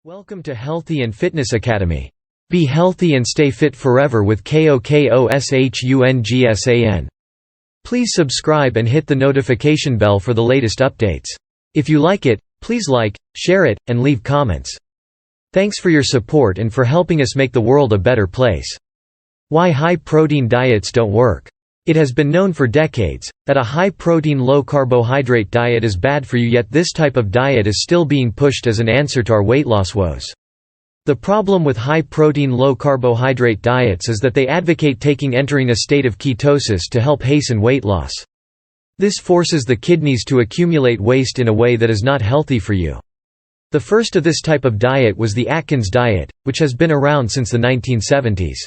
Welcome to Healthy and Fitness Academy. Be healthy and stay fit forever with KOKOSHUNGSAN. Please subscribe and hit the notification bell for the latest updates. If you like it, please like, share it, and leave comments. Thanks for your support and for helping us make the world a better place. Why high-protein diets don't work. It has been known for decades that a high-protein, low-carbohydrate diet is bad for you, yet this type of diet is still being pushed as an answer to our weight loss woes. The problem with high-protein, low-carbohydrate diets is that they advocate entering a state of ketosis to help hasten weight loss. This forces the kidneys to accumulate waste in a way that is not healthy for you. The first of this type of diet was the Atkins diet, which has been around since the 1970s.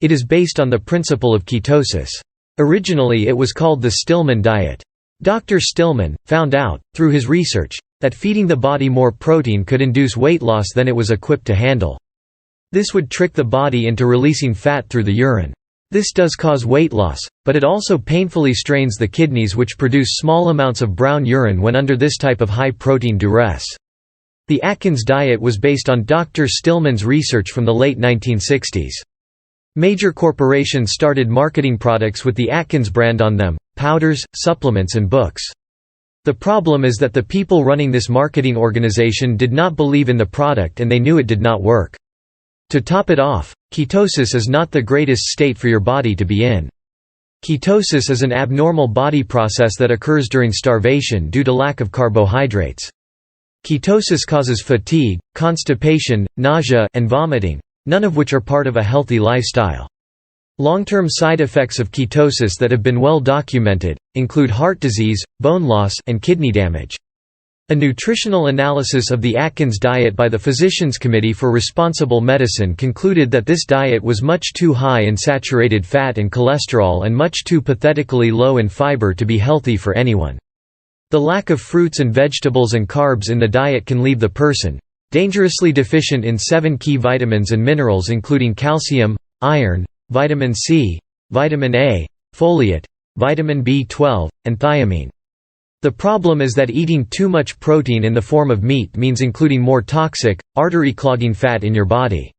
It is based on the principle of ketosis. Originally it was called the Stillman diet. Dr. Stillman found out, through his research, that feeding the body more protein could induce weight loss than it was equipped to handle. This would trick the body into releasing fat through the urine. This does cause weight loss, but it also painfully strains the kidneys, which produce small amounts of brown urine when under this type of high-protein duress. The Atkins diet was based on Dr. Stillman's research from the late 1960s. Major corporations started marketing products with the Atkins brand on them: powders, supplements and books. The problem is that the people running this marketing organization did not believe in the product and they knew it did not work. To top it off, ketosis is not the greatest state for your body to be in. Ketosis is an abnormal body process that occurs during starvation due to lack of carbohydrates. Ketosis causes fatigue, constipation, nausea, and vomiting, none of which are part of a healthy lifestyle. Long-term side effects of ketosis that have been well documented include heart disease, bone loss, and kidney damage. A nutritional analysis of the Atkins diet by the Physicians Committee for Responsible Medicine concluded that this diet was much too high in saturated fat and cholesterol and much too pathetically low in fiber to be healthy for anyone. The lack of fruits and vegetables and carbs in the diet can leave the person dangerously deficient in 7 key vitamins and minerals, including calcium, iron, vitamin C, vitamin A, folate, vitamin B12, and thiamine. The problem is that eating too much protein in the form of meat means including more toxic, artery-clogging fat in your body.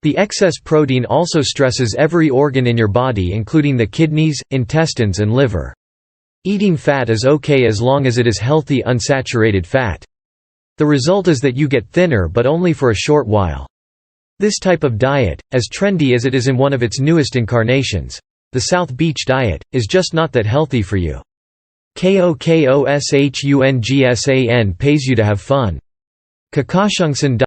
The excess protein also stresses every organ in your body, including the kidneys, intestines and liver. Eating fat is okay as long as it is healthy unsaturated fat. The result is that you get thinner, but only for a short while. This type of diet, as trendy as it is in one of its newest incarnations, the South Beach diet, is just not that healthy for you. KOKOSHUNGSAN pays you to have fun. KOKOSHUNGSAN